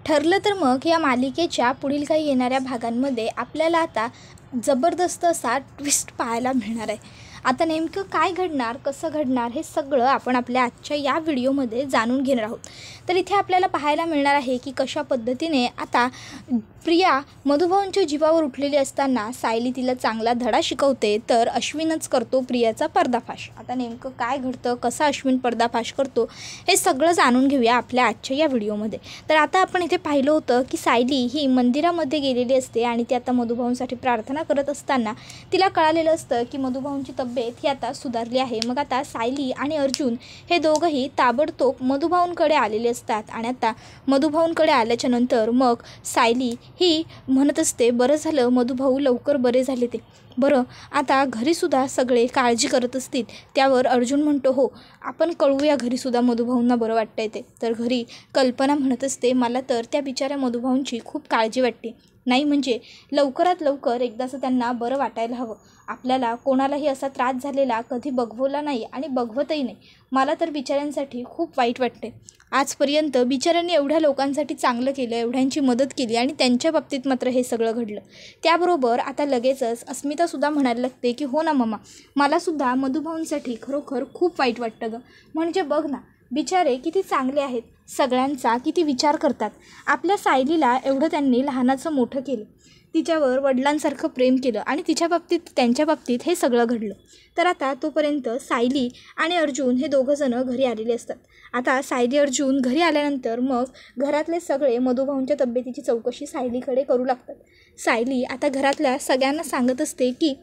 ठरलं तर मग या मालिकेच्या पुढील काही येणाऱ्या भागांमध्ये आपल्याला आता जबरदस्त असा ट्विस्ट पाहायला मिळणार आहे। आता नेमकं काय घडणार, कसं घडणार हे सगळं आपण आपल्या आजच्या या व्हिडिओमध्ये जाणून घेणार आहोत। तर इथे आपल्याला पाहायला मिळणार आहे की कशा पद्धतीने आता प्रिया मधुभाऊंच्या जीवावर उठलेली असताना सायली तिला चांगला धडा शिकवते, तर अश्विनच करतो प्रियाचा पर्दाफाश। आता नेमकं काय घडतं, कसा अश्विन पर्दाफाश करतो हे सगळं जाणून घेऊया आपल्या आजच्या या व्हिडिओमध्ये। तर आता आपण इथे पाहिलं होतं की सायली ही मंदिरामध्ये गेलेली असते आणि ती आता मधुभाऊंसाठी प्रार्थना करत असताना तिला कळालेलं असतं की मधुभाऊंची तब्येत ही आता सुधारली आहे। मग आता सायली आणि अर्जुन हे दोघंही ताबडतोब मधुभाऊंकडे आलेले असतात आणि आता मधुभाऊंकडे आल्याच्या नंतर मग सायली ही म्हणत असते, बरं झालं मधुभाऊ लवकर बरे झाले ते। बरं आता घरीसुद्धा सगळे काळजी करत असतील। त्यावर अर्जुन म्हणतो, हो आपण कळवूया घरीसुद्धा मधुभाऊंना बरं वाटतंय ते। तर घरी कल्पना म्हणत असते, मला तर त्या बिचाऱ्या मधुभाऊंची खूप काळजी वाटते, नाही म्हणजे लवकरात लवकर एकदाचं त्यांना बरं वाटायला हवं। आपल्याला कोणालाही असा त्रास झालेला कधी बघवला नाही आणि बघवतही नाही। मला तर बिचाऱ्यांसाठी खूप वाईट वाटते। आजपर्यंत बिचाऱ्यांनी एवढ्या लोकांसाठी चांगलं केलं, एवढ्यांची मदत केली आणि त्यांच्या बाबतीत मात्र हे सगळं घडलं। त्याबरोबर आता लगेचच अस्मितासुद्धा म्हणायला लागते की हो ना मम्मा, मलासुद्धा मधुभाऊंसाठी खरोखर खूप वाईट वाटतं गं। म्हणजे बघ ना, बिचारे किती चांगले आहेत, सगळ्यांचा किती विचार करतात। आपल्या सायलीला एवढं त्यांनी लहानाचं मोठं केलं, तिच्यावर वडिलांसारखं प्रेम केलं आणि तिच्या बाबतीत त्यांच्या बाबतीत हे सगळं घडलं। तर आता तोपर्यंत सायली आणि अर्जुन हे दोघंजणं घरी आलेले असतात। आता सायली अर्जुन घरी आल्यानंतर मग घरातले सगळे मधुभाऊंच्या तब्येतीची चौकशी सायलीकडे करू लागतात। सायली आता घरातल्या सगळ्यांना सांगत असते की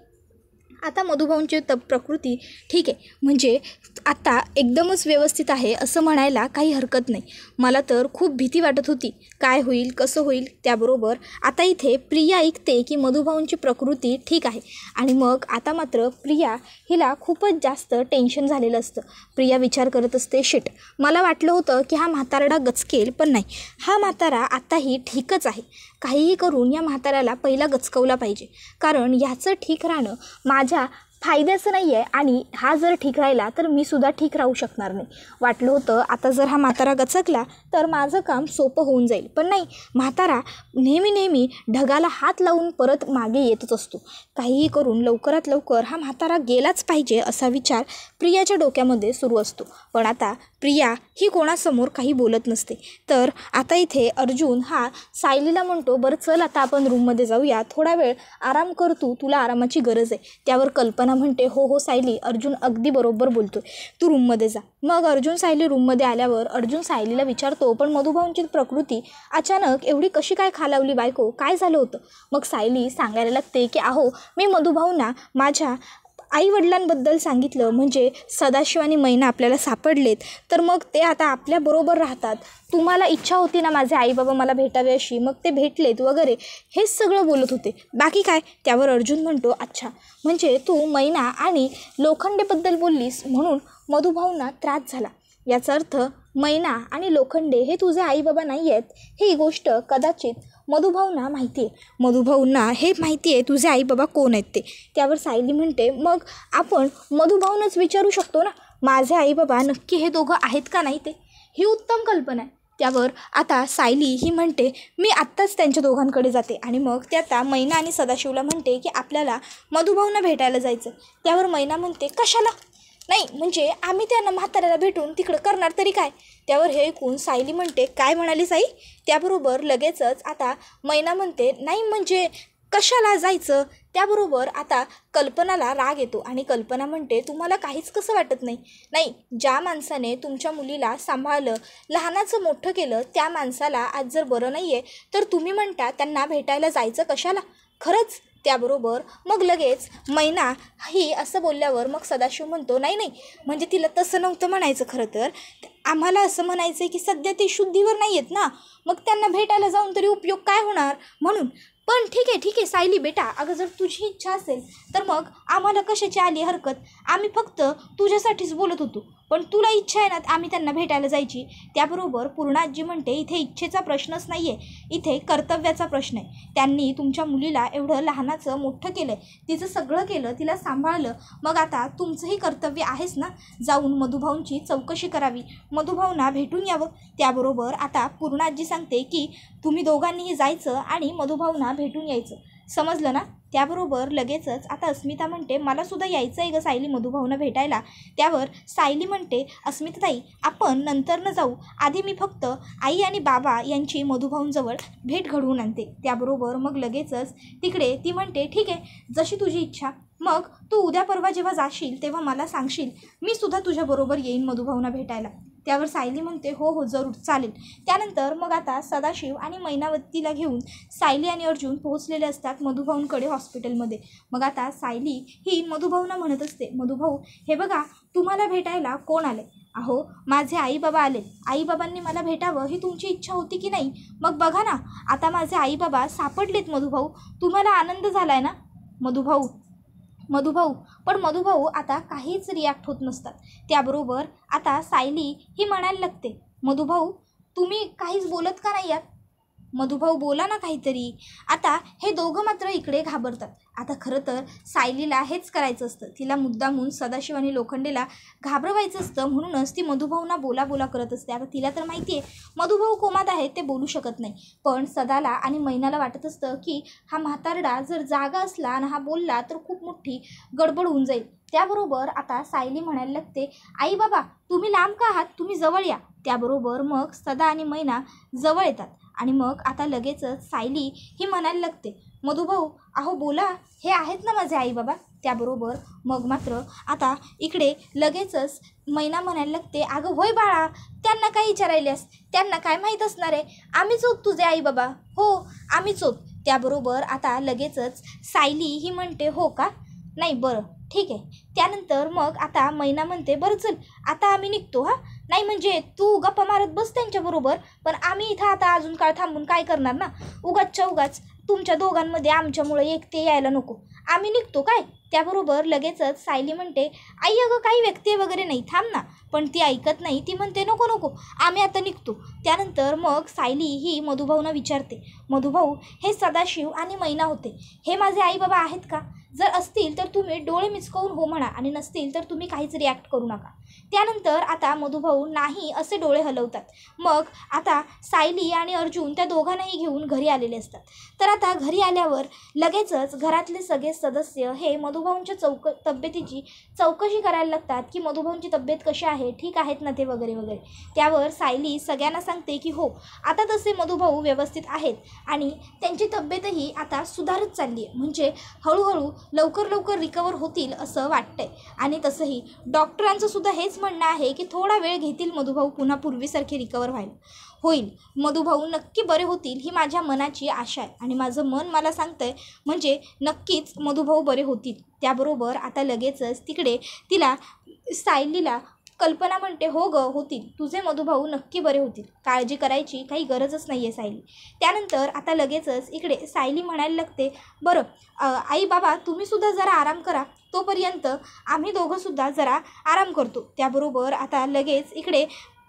आता मधुभाऊंची प्रकृती ठीक आहे, म्हणजे आता एकदमच व्यवस्थित आहे असं म्हणायला काही हरकत नाही। मला तर खूप भीती वाटत होती काय होईल कसं होईल। त्याबरोबर आता इथे प्रिया ऐकते की मधुभाऊंची प्रकृती ठीक आहे आणि मग आता मात्र प्रिया हिला खूपच जास्त टेन्शन झालेलं असतं। प्रिया विचार करत असते, शिट मला वाटलं होतं की हा म्हातारडा गचकेल, पण नाही, हा म्हातारा आताही ठीकच आहे। काहीही करून या म्हाताऱ्याला पहिला गचकवला पाहिजे, कारण ह्याचं ठीक राहणं माझ्या फायद्याचं नाही आहे आणि हा जर ठीक राहिला तर मी सुद्धा ठीक राहू शकणार नाही। वाटलं होतं आता जर हा म्हातारा गचकला तर माझं काम सोपं होऊन जाईल, पण नाही, म्हातारा नेहमी ढगाला हात लावून परत मागे येतच असतो। काहीही करून लवकरात लवकर हा म्हातारा गेलाच पाहिजे असा विचार प्रियाच्या डोक्यामध्ये सुरू असतो। पण आता प्रिया ही कोणासमोर काही बोलत नसते। तर आता इथे अर्जुन हा सायलीला म्हणतो, बरं चल आता आपण रूममध्ये जाऊया, थोडा वेळ आराम कर, तुला आरामाची गरज आहे। त्यावर कल्पना म्हणते, हो सायली, अर्जुन अगदी बरोबर बोलतोय, तू रूममध्ये जा। मग अर्जुन सायली रूममध्ये आल्यावर अर्जुन सायलीला विचारतो, पण मधुभाऊंची प्रकृती अचानक एवढी कशी काय खालावली बायको, काय झालं होतं? मग सायली सांगायला लागते की अहो मी मधुभाऊंना माझ्या आईवडिलांबद्दल सांगितलं, म्हणजे सदाशिव आणि मैना आपल्याला सापडलेत, तर मग ते आता आपल्याबरोबर राहतात। तुम्हाला इच्छा होती ना माझे आईबाबा मला भेटावे अशी, मग ते भेटलेत वगैरे, हेच सगळं बोलत होते, बाकी काय? त्यावर अर्जुन म्हणतो, अच्छा म्हणजे तू मैना आणि लोखंडेबद्दल बोललीस म्हणून मधुभाऊंना त्रास झाला। याचा अर्थ मैना आणि लोखंडे हे तुझे आईबाबा नाही आहेत, ही गोष्ट कदाचित मधुभाऊंना माहिती आहे, मधुभाऊंना हे माहिती आहे तुझे आईबाबा कोण आहेत ते। त्यावर सायली म्हणते, मग आपण मधुभाऊंनाच विचारू शकतो ना, माझे आईबाबा नक्की हे दोघं आहेत का नाही ते, ही उत्तम कल्पना आहे। त्यावर आता सायली ही म्हणते, मी आत्ताच त्यांच्या दोघांकडे जाते आणि मग ते आता मैना आणि सदाशिवला म्हणते की आपल्याला मधुभाऊंना भेटायला जायचं। त्यावर मैना म्हणते, कशाला? नाही म्हणजे आम्ही त्यांना म्हाताऱ्याला भेटून तिकडं करणार तरी काय? त्यावर हे ऐकून सायली म्हणते, काय म्हणाली साई? त्याबरोबर लगेचच आता मैना म्हणते, नाही म्हणजे कशाला जायचं? त्याबरोबर आता कल्पनाला राग येतो आणि कल्पना म्हणते, तुम्हाला काहीच कसं वाटत नाही? नाही, ज्या माणसाने तुमच्या मुलीला सांभाळलं, लहानाचं मोठं केलं, त्या माणसाला आज जर बरं नाही आहे तर तुम्ही म्हणता त्यांना भेटायला जायचं कशाला? खरंच? त्याबरोबर मग लगेच मैना ही असं बोलल्यावर मग सदाशिव म्हणतो, नाही म्हणजे तिला तसं नव्हतं म्हणायचं, खरं तर आम्हाला असं म्हणायचं आहे की सध्या ते शुद्धीवर नाही आहेत ना, मग त्यांना भेटायला जाऊन तरी उपयोग काय होणार म्हणून। पण ठीक आहे सायली बेटा, अगं जर तुझी इच्छा असेल तर मग आम्हाला कशाची आली हरकत, आम्ही फक्त तुझ्यासाठीच बोलत होतो, पण तुला इच्छा आहे ना आम्ही त्यांना भेटायला जायची। त्याबरोबर पूर्णाजी म्हणते, इथे इच्छेचा प्रश्नच नाही आहे, इथे कर्तव्याचा प्रश्न आहे। त्यांनी तुमच्या मुलीला एवढं लहानाचं मोठं केलं, तिचं सगळं केलं, तिला सांभाळलं, मग आता तुमचंही कर्तव्य आहेच ना, जाऊन मधुभाऊंची चौकशी करावी, मधुभाऊंना भेटून यावं. त्याबरोबर आता पूर्ण आजी सांगते की तुम्ही दोघांनीही जायचं आणि मधुभाऊंना भेटून यायचं, समजलं ना. त्याबरोबर लगेचच आता अस्मिता म्हणते मला सुद्धा यायचं आहे गं सायली मधुभाऊंना भेटायला. त्यावर सायली म्हणते अस्मिताताई आपण नंतरनं जाऊ, आधी मी फक्त आई आणि बाबा यांची मधुभाऊंजवळ भेट घडवून आणते. त्याबरोबर मग लगेचच तिकडे ती म्हणते ठीक आहे, जशी तुझी इच्छा. मग तू उद्या परवा जेव्हा जाशील तेव्हा मला सांगशील, मी सुद्धा तुझ्याबरोबर येईन मधुभाऊंना भेटायला. त्यावर सायली म्हणते हो हो जरूर चालेल. त्यानंतर मग आता सदाशिव आणि मैनावतीला घेऊन सायली आणि अर्जुन पोहोचलेले असतात मधुभाऊंकडे हॉस्पिटलमध्ये. मग आता सायली ही मधुभाऊंना म्हणत असते मधुभाऊ हे बघा तुम्हाला भेटायला कोण आले. अहो माझे आईबाबा आले, आईबाबांनी मला भेटावं ही तुमची इच्छा होती की नाही. मग बघा ना आता माझे आईबाबा सापडलेत मधुभाऊ, तुम्हाला आनंद झालाय ना. मधुभाऊ पण मधुभाऊ आता काहीच रिॲक्ट होत नसतात. त्याबरोबर आता सायली ही म्हणायला लागते मधुभाऊ तुम्ही काहीच बोलत का नाही आहात. मधुभाऊ बोला ना काहीतरी. आता हे दोघं मात्र इकडे घाबरतात. आता खरं तर सायलीला हेच करायचं असतं, तिला मुद्दामून सदाशिव आणि लोखंडेला घाबरवायचं असतं, म्हणूनच ती मधुभाऊंना बोला करत असते. आता तिला तर माहिती आहे मधुभाऊ कोमात आहेत, ते बोलू शकत नाही. पण सदाला आणि मैनाला वाटत असतं की हा म्हातारडा जर जागा असला आणि हा बोलला तर खूप मोठी गडबड होऊन जाईल. त्याबरोबर आता सायली म्हणायला लागते आई बाबा तुम्ही लांब का आहात, तुम्ही जवळ या. त्याबरोबर मग सदा आणि मैना जवळ येतात आणि मग आता लगेचच सायली ही म्हणायला लागते मधुभाऊ अहो बोला, हे आहेत ना माझे आई बाबा. त्याबरोबर मग मात्र आता इकडे लगेचच मैना म्हणायला लागते अगं होय बाळा, त्यांना काय विचारायल्यास, त्यांना काय माहीत असणार आहे, आम्हीच होत तुझे आई बाबा. हो आम्हीच होत. त्याबरोबर आता लगेचच सायली ही म्हणते हो का, नाही बरं ठीक आहे. त्यानंतर मग आता मैना म्हणते बरं चल आता आम्ही निघतो. हां नाही म्हणजे तू गप्पा मारत बस त्यांच्याबरोबर, पण आम्ही इथं आता अजून काळ थांबून काय करणार ना, उगाच तुमच्या दोघांमध्ये आमच्यामुळे एकटे यायला नको, आम्ही निघतो काय. त्याबरोबर लगेचच सायली म्हणते आई अगं काही व्यक्ती वगैरे नाही, थांब ना. पण ती ऐकत नाही, ती म्हणते नको आम्ही आता निघतो. त्यानंतर मग सायली ही मधुभाऊंना विचारते मधुभाऊ हे सदाशिव आणि मैना होते, हे माझे आई बाबा आहेत का. जर असतील तर तुम्ही डोळे मिचकवून हो म्हणा आणि नसतील तर तुम्ही काहीच रिॲक्ट करू नका. त्यानंतर आता मधुभाऊ नाही असे डोळे हलवतात. मग आता सायली आणि अर्जुन त्या दोघांनाही घेऊन घरी आलेले असतात. तर आता घरी आल्यावर लगेचच घरातले सगळे सदस्य हे मधुभाऊंच्या तब्येतीची चौकशी करायला लागतात की मधुभाऊंची तब्येत कशी आहे, ठीक आहेत ना ते वगैरे. त्यावर सायली सगळ्यांना सांगते की हो आता तसे मधुभाऊ व्यवस्थित आहेत आणि त्यांची तब्येतही आता सुधारत चालली आहे, म्हणजे हळूहळू लवकर रिकवर होतील असं वाटतंय. आणि तसंही डॉक्टरांचं सुद्धा हेच म्हणणं आहे की थोडा वेळ घेतील मधुभाऊ पुन्हा पूर्वीसारखे रिकवर होईल. मधुभाऊ नक्की बरे होतील ही माझ्या मनाची आशा आहे आणि माझं मन मला सांगतंय म्हणजे नक्कीच मधुभाऊ बरे होतील. त्याबरोबर आता लगेचच तिकडे तिला सायलीला कल्पना म्हणते हो गं होतील, तुझे मधुभाऊ नक्की बरे होतील, काळजी करायची काही गरजच नाही आहे सायली. त्यानंतर आता लगेचच इकडे सायली म्हणायला लागते बरं आई बाबा तुम्हीसुद्धा जरा आराम करा, तोपर्यंत आम्ही दोघंसुद्धा जरा आराम करतो. त्याबरोबर आता लगेच इकडे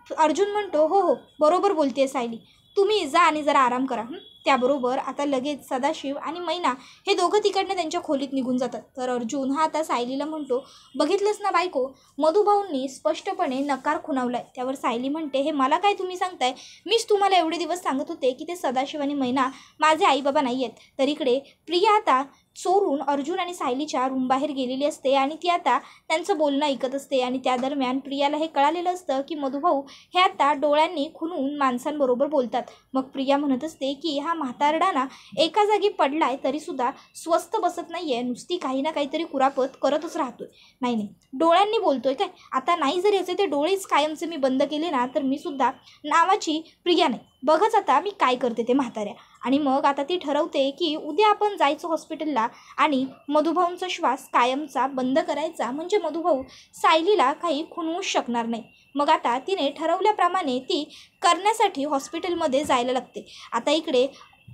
अर्जुन म्हणतो हो बरोबर बोलते सायली, तुम्ही जा आणि जरा आराम करा. त्याबरोबर आता लगेच सदाशिव आणि मैना हे दोघं तिकडनं त्यांच्या खोलीत निघून जातात. तर अर्जुन हा आता सायलीला म्हणतो बघितलंस ना बायको, मधुभाऊंनी स्पष्टपणे नकार खुणावलाय. त्यावर सायली म्हणते हे मला काय तुम्ही सांगताय, मीच तुम्हाला एवढे दिवस सांगत होते की ते सदाशिव आणि मैना माझे आईबाबा नाही आहेत. तर इकडे प्रिया आता चोरून अर्जुन आणि सायलीच्या रूमबाहेर गेलेली असते आणि ती आता त्यांचं बोलणं ऐकत असते. आणि त्या दरम्यान प्रियाला हे कळालेलं असतं की मधुभाऊ हे आता डोळ्यांनी खुनून माणसांबरोबर बोलतात. मग प्रिया म्हणत असते की हा म्हातारडाना एका जागी पडलाय तरीसुद्धा स्वस्थ बसत नाही आहे, नुसती काही ना काहीतरी कुरापत करतच राहतोय. नाही डोळ्यांनी बोलतोय काय, आता नाही जर याचे ते डोळेच कायमचे मी बंद केले ना तर मी सुद्धा नावाची प्रिया नाही, बघच आता मी काय करते ते म्हाताऱ्या. आणि मग आता ती ठरवते की उद्या आपण जायचं हॉस्पिटलला आणि मधुभाऊंचा श्वास कायमचा बंद करायचा, म्हणजे मधुभाऊ सायलीला काही खुणवूच शकणार नाही. मग आता तिने ठरवल्याप्रमाणे ती करण्यासाठी हॉस्पिटलमध्ये जायला लागते. आता इकडे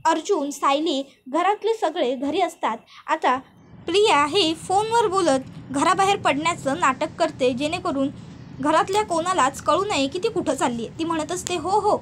अर्जुन सायली घरातले सगळे घरी असतात. आता प्रिया हे फोनवर बोलत घराबाहेर पडण्याचं नाटक करते जेणेकरून घरातल्या कोणालाच कळू नये की ती कुठं चालली आहे. ती म्हणत असते हो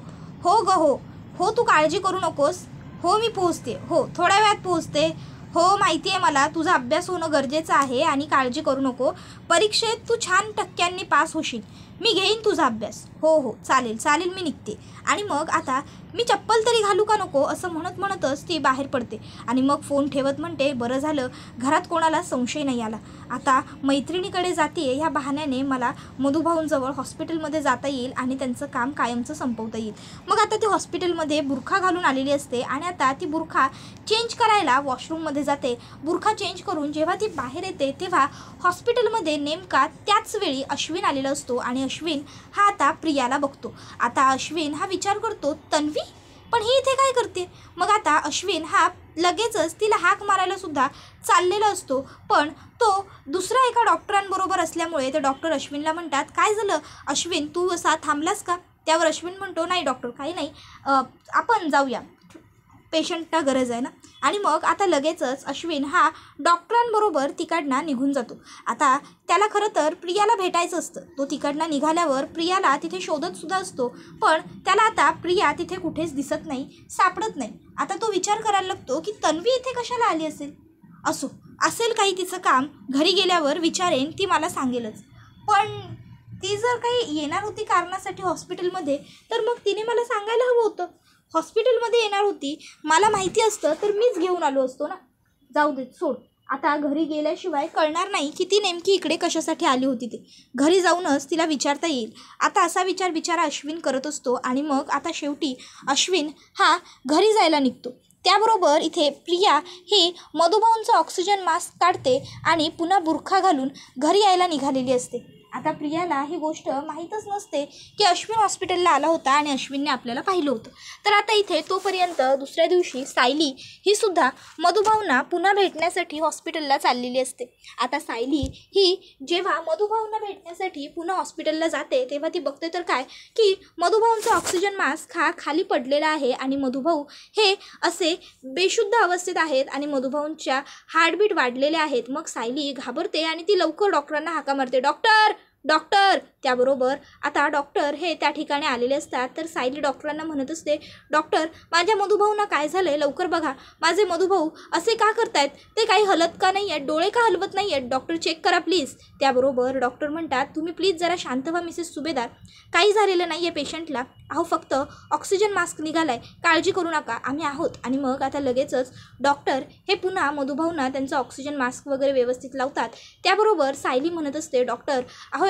तू काळजी करू नकोस, हो मी पोहोचते, हो थोड्या वेळात पोहोचते, हो माहिती आहे मला तुझा अभ्यास होणं गरजेचं आहे आणि काळजी करू नको, परीक्षेत तू छान टक्क्यांनी पास होशील, मी घेईन तुझा अभ्यास. हो हो चालेल चालेल, मी निघते. आणि मग आता मी चप्पल तरी घालू का नको असं म्हणत म्हणतच ती बाहेर पडते. आणि मग फोन ठेवत म्हणते, बरं झालं घरात कोणाला संशय नाही आला. आता मैत्रिणीकडे जाते, ह्या बहाण्याने मला मधुभाऊंजवळ हॉस्पिटलमध्ये जाता येईल आणि त्यांचं काम कायमचं संपवता येईल. मग आता ती हॉस्पिटलमध्ये बुरखा घालून आलेली असते आणि आता ती बुरखा चेंज करायला वॉशरूममध्ये जाते. बुरखा चेंज करून जेव्हा ती बाहेर येते तेव्हा हॉस्पिटलमध्ये नेमका त्याच वेळी अश्विन आलेला असतो. आणि अश्विन हा आता प्रियाला बघतो. आता अश्विन हा विचार करतो, तन्वी पण ही इथे काय करते. मग आता अश्विन हा लगेचच तिला हाक मारायला सुद्धा चाललेला असतो. पण तो दुसऱ्या एका डॉक्टरांबरोबर असल्यामुळे ते डॉक्टर अश्विनला म्हणतात, काय झालं अश्विन, तू असा थांबलास का. त्यावर अश्विन म्हणतो, नाही डॉक्टर काही नाही, आपण जाऊया, पेशंटला गरज आहे ना. आणि मग आता लगेचच अश्विन हा डॉक्टरांबरोबर तिकडनं निघून जातो. आता त्याला खरं तर प्रियाला भेटायचं असतं. तो तिकडनं निघाल्यावर प्रियाला तिथे शोधतसुद्धा असतो, पण त्याला आता प्रिया तिथे कुठेच दिसत नाही, सापडत नाही. आता तो विचार करायला लागतो की तन्वी इथे कशाला आली असेल. असेल काही तिचं काम, घरी गेल्यावर विचारेन, ती मला सांगेलच. पण ती जर काही येणार होती कारणासाठी हॉस्पिटलमध्ये तर मग तिने मला सांगायला हवं होतं. हॉस्पिटलमध्ये येणार होती, मला माहिती असतं तर मीच घेऊन आलो असतो ना. जाऊ देत, सोड. आता घरी गेल्याशिवाय कळणार नाही की ती नेमकी इकडे कशासाठी आली होती ते. घरी जाऊनच तिला विचारता येईल. आता असा विचार अश्विन करत असतो. आणि मग आता शेवटी अश्विन हा घरी जायला निघतो. त्याबरोबर इथे प्रिया ही मधुभाऊंचा ऑक्सिजन मास्क काढते आणि पुन्हा बुरखा घालून घरी यायला निघालेली असते. आता प्रियाला ही गोष्ट माहीतच नसते की अश्विन हॉस्पिटलला आला होता आणि अश्विनने आपल्याला पाहिलं होतं. तर आता इथे तोपर्यंत दुसऱ्या दिवशी सायली ही सुद्धा मधुभाऊंना पुन्हा भेटण्यासाठी हॉस्पिटलला चाललेली असते. आता सायली ही जेव्हा मधुभाऊंना भेटण्यासाठी पुन्हा हॉस्पिटलला जाते तेव्हा ती बघते तर काय की मधुभाऊंचा ऑक्सिजन मास्क हा खाली पडलेला आहे आणि मधुभाऊ हे असे बेशुद्ध अवस्थेत आहेत आणि मधुभाऊंच्या हार्टबीट वाढलेले आहेत. मग सायली घाबरते आणि ती लवकर डॉक्टरांना हाका मारते, डॉक्टर डॉक्टर. त्याबरोबर आता डॉक्टर हे त्या ठिकाणी आलेले असतात. तर सायली डॉक्टरांना म्हणत असते, डॉक्टर माझ्या मधुभाऊंना काय झालं आहे, लवकर बघा. माझे मधुभाऊ असे का करतायत, ते काही हलत का नाही आहेत, डोळे का हलवत नाही आहेत, डॉक्टर चेक करा प्लीज. त्याबरोबर डॉक्टर म्हणतात, तुम्ही प्लीज जरा शांत व्हा मिसेस सुभेदार, काही झालेलं नाही आहे पेशंटला, फक्त ऑक्सिजन मास्क निघाला आहे, काळजी करू नका, आम्ही आहोत. आणि मग आता लगेचच डॉक्टर हे पुन्हा मधुभाऊंना त्यांचा ऑक्सिजन मास्क वगैरे व्यवस्थित लावतात. त्याबरोबर सायली म्हणत असते, डॉक्टर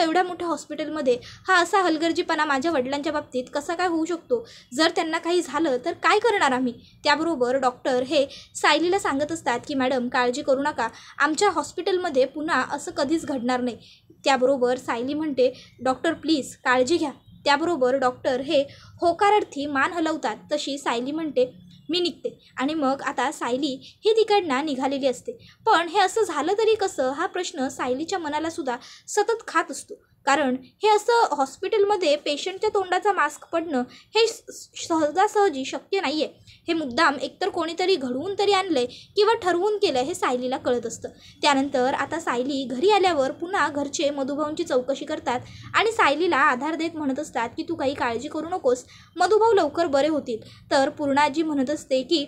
एवढ्या मोठ्या हॉस्पिटलमध्ये हा असा हलगर्जीपणा माझ्या वडिलांच्या बाबतीत कसा काय होऊ शकतो, जर त्यांना काही झालं तर काय करणार आम्ही. त्याबरोबर डॉक्टर हे सायलीला सांगत असतात की मॅडम काळजी करू नका, आमच्या हॉस्पिटलमध्ये पुन्हा असं कधीच घडणार नाही. त्याबरोबर सायली म्हणते, डॉक्टर प्लीज काळजी घ्या. त्याबरोबर डॉक्टर हे होकारार्थी मान हलवतात. तशी सायली म्हणते, मी निघते. आणि मग आता सायली ही तिकडनं निघालेली असते. पण हे असं झालं तरी कसं, हा प्रश्न सायलीच्या मनाला सुद्धा सतत खात असतो. कारण हे असं हॉस्पिटलमध्ये पेशंटच्या तोंडाचा मास्क पडणं हे सहजासहजी शक्य नाही आहे. हे मुद्दाम एकतर कोणीतरी घडवून तरी आणलंय किंवा ठरवून केलं हे सायलीला कळत असतं. त्यानंतर आता सायली घरी आल्यावर पुन्हा घरचे मधुभाऊंची चौकशी करतात आणि सायलीला आधार देत म्हणत असतात की तू काही काळजी करू नकोस, मधुभाऊ लवकर बरे होतील. तर पूर्णाजी म्हणत असते की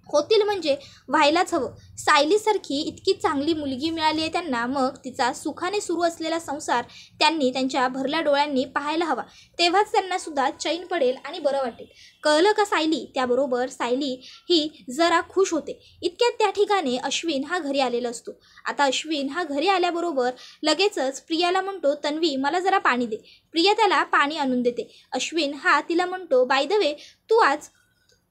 होतील म्हणजे व्हायलाच हवं. सायलीसारखी इतकी चांगली मुलगी मिळाली आहे त्यांना, मग तिचा सुखाने सुरू असलेला संसार त्यांनी त्यांच्या भरल्या डोळ्यांनी पाहायला हवा, तेव्हाच त्यांना सुद्धा चैन पडेल आणि बरं वाटेल. कळलं का सायली. त्याबरोबर सायली ही जरा खुश होते. इतक्यात त्या ठिकाणी अश्विन हा घरी आलेला असतो. आता अश्विन हा घरी आल्याबरोबर लगेचच प्रियाला म्हणतो, तन्वी मला जरा पाणी दे. प्रिया त्याला पाणी आणून देते. अश्विन हा तिला म्हणतो, बाय द वे तू आज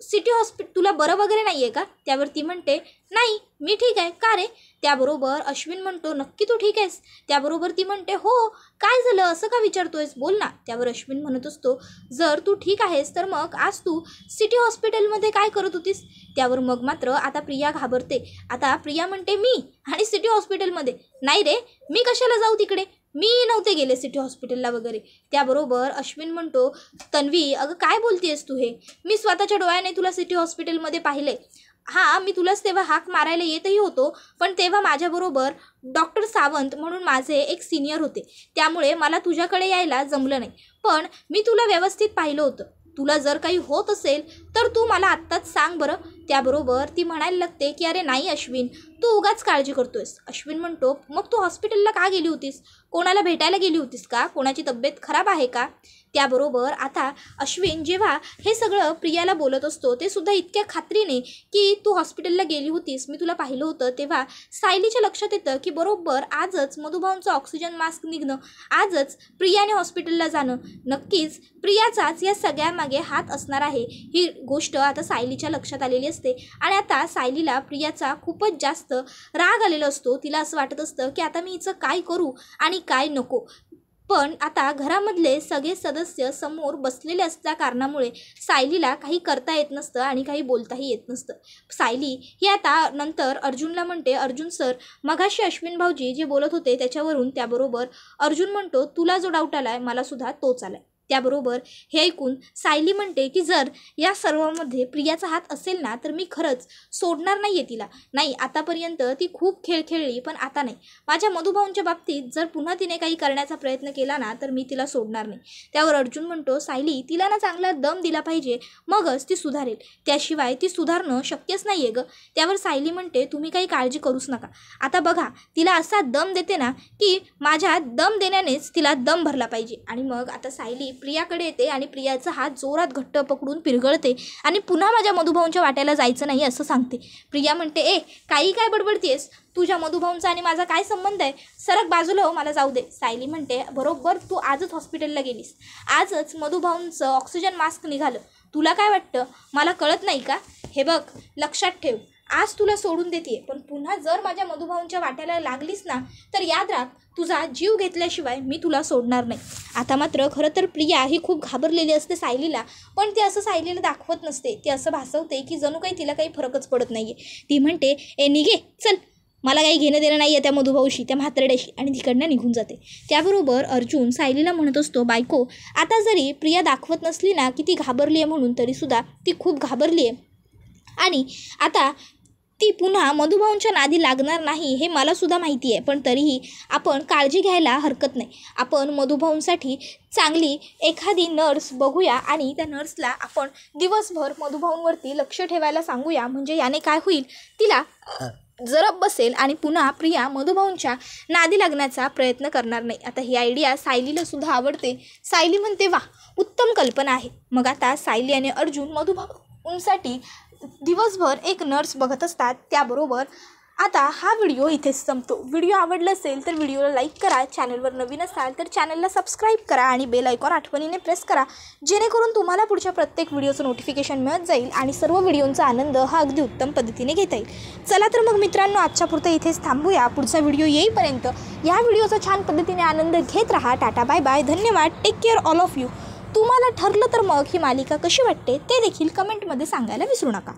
सिटी हॉस्पिटल, तुला बरं वगैरे नाही आहे का. त्यावर ती म्हणते, नाही मी ठीक आहे. का रे. त्याबरोबर अश्विन म्हणतो, नक्की तू ठीक आहेस. त्याबरोबर ती म्हणते, हो काय झालं असं का विचारतोयस, बोल ना. त्यावर अश्विन म्हणत असतो, जर तू ठीक आहेस तर मग आज तू सिटी हॉस्पिटलमध्ये काय करत होतीस. त्यावर मग मात्र आता प्रिया घाबरते. आता प्रिया म्हणते, मी आणि सिटी हॉस्पिटलमध्ये, नाही रे मी कशाला जाऊ तिकडे, मी नव्हते गेले सिटी हॉस्पिटलला वगैरे. त्याबरोबर अश्विन म्हणतो, तन्वी अगं काय बोलतेस तू, हे मी स्वतःच्या डोळ्याने तुला सिटी हॉस्पिटलमध्ये पाहिले. मी तुलाच तेव्हा हाक मारायला येतही होतो, पण तेव्हा माझ्याबरोबर डॉक्टर सावंत म्हणून माझे एक सिनियर होते, त्यामुळे मला तुझ्याकडे यायला जमलं नाही. पण मी तुला व्यवस्थित पाहिलं होतं. तुला जर काही होत असेल तर तू मला आत्ताच सांग बरं. त्याबरोबर ती म्हणायला लागते की अरे नाही अश्विन, तू उगाच काळजी करतोयस. अश्विन म्हणतो, मग तू हॉस्पिटलला का गेली होतीस? कोणाला भेटायला गेली होतीस का? कोणाची तब्येत खराब आहे का? त्याबरोबर आता अश्विन जेव्हा हे सगळं प्रियाला बोलत असतो ते सुद्धा इतक्या खात्रीने की तू हॉस्पिटलला गेली होतीस, मी तुला पाहिलं होतं, तेव्हा सायलीच्या लक्षात येतं की बरोबर आजच मधुभाऊंचं ऑक्सिजन मास्क निघणं, आजच प्रियाने हॉस्पिटलला जाणं, नक्कीच प्रियाचाच या सगळ्यामागे हात असणार आहे. ही गोष्ट आता सायलीच्या लक्षात आलेली असते आणि आता सायलीला प्रियाचा खूपच जास्त राग आलेला असतो. तिला असं वाटत असतं की आता मी हिचं काय करू आणि काय नको. पण आता घरामधले सगळे सदस्य समोर बसलेले असल्या कारणामुळे सायलीला काही करता येत नसतं आणि काही बोलताही येत नसतं. सायली ही आता नंतर अर्जुनला म्हणते, अर्जुन सर, मगाशी अश्विन भाऊजी जे बोलत होते त्याच्यावरून, त्याबरोबर अर्जुन म्हणतो, तुला जो डाऊट आला आहे मला सुद्धा तोच आला आहे. त्याबरोबर हे ऐकून सायली म्हणते की जर या सर्वांमध्ये प्रियाचा हात असेल ना तर मी खरंच सोडणार नाही आहे तिला. नाही, आतापर्यंत ती खूप खेळ खेळली, पण आता नाही. माझ्या मधुभाऊंच्या बाबतीत जर पुन्हा तिने काही करण्याचा प्रयत्न केला ना तर मी तिला सोडणार नाही. त्यावर अर्जुन म्हणतो, सायली, तिला ना चांगला दम दिला पाहिजे, मगच ती सुधारेल, त्याशिवाय ती सुधारणं शक्यच नाही आहे गं. त्यावर सायली म्हणते, तुम्ही काही काळजी करूच नका. आता बघा, तिला असा दम देते ना की माझ्या दम देण्यानेच तिला दम भरला पाहिजे. आणि मग आता सायली प्रियाकडे येते आणि प्रियाचा हात जोरात घट्ट पकडून पिरगळते आणि पुन्हा माझ्या मधुभाऊंच्या वाट्याला जायचं नाही असं सांगते. प्रिया म्हणते, काही काय बडबडतेस? तुझ्या मधुभाऊंचा आणि माझा काय संबंध आहे? सरक बाजूला हो, मला जाऊ दे. सायली म्हणते, बरोबर तू आजच हॉस्पिटलला गेलीस, आजच मधुभाऊंचं ऑक्सिजन मास्क निघालं, तुला काय वाटतं मला कळत नाही का? हे बघ, लक्षात ठेव, आज तुला सोडून देते, पण पुन्हा जर माझ्या मधुभाऊंच्या वाट्याला लागलीस ना तर याद राख, तुझा जीव घेतल्याशिवाय मी तुला सोडणार नाही. आता मात्र खरं तर प्रिया ही खूप घाबरलेली असते सायलीला, पण ती असं सायलीला दाखवत नसते. ती असं भासवते की जणू काही तिला काही फरकच पडत नाही आहे. ती म्हणते, निघे, चल, मला काही घेणं देणं नाही आहे त्या मधुभाऊशी, त्या म्हातारड्याशी, आणि तिकडनं निघून जाते. त्याबरोबर अर्जुन सायलीला म्हणत असतो, बायको, आता जरी प्रिया दाखवत नसली ना की ती घाबरली आहे म्हणून, तरीसुद्धा ती खूप घाबरली आहे आणि आता ती पुन्हा मधुभाऊंच्या नादी लागणार नाही हे मला सुद्धा माहिती आहे. पण तरीही आपण काळजी घ्यायला हरकत नाही. आपण मधुभाऊंसाठी चांगली एखादी नर्स बघूया आणि त्या नर्सला आपण दिवसभर मधुभाऊंवरती लक्ष ठेवायला सांगूया. म्हणजे याने काय होईल, तिला जरब बसेल आणि पुन्हा प्रिया मधुभाऊंच्या नादी लागण्याचा प्रयत्न करणार नाही. आता ही आयडिया सायलीला सुद्धा आवडते. सायली म्हणते, वा, उत्तम कल्पना आहे. मग आता सायली आणि अर्जुन मधुभाऊंसाठी दिवसभर एक नर्स बघत असतात. त्याबरोबर आता हा व्हिडिओ इथेच संपतो. व्हिडिओ आवडला असेल तर व्हिडिओला लाईक करा, चॅनलवर नवीन असाल तर चॅनलला सबस्क्राईब करा आणि बेल आयकॉन आठवणीने प्रेस करा, जेणेकरून तुम्हाला पुढच्या प्रत्येक व्हिडिओचं नोटिफिकेशन मिळत जाईल आणि सर्व व्हिडिओंचा आनंद हा अगदी उत्तम पद्धतीने घेता येईल. चला तर मग मित्रांनो, आजच्या पुरतं इथेच थांबूया. पुढचा व्हिडिओ येईपर्यंत या व्हिडिओचा छान पद्धतीने आनंद घेत राहा. टाटा, बाय बाय, धन्यवाद, take care all of you. तुम्हाला ठरलं तर मग ही मालिका कशी वाटते ते देखील कमेंटमध्ये सांगायला विसरू नका.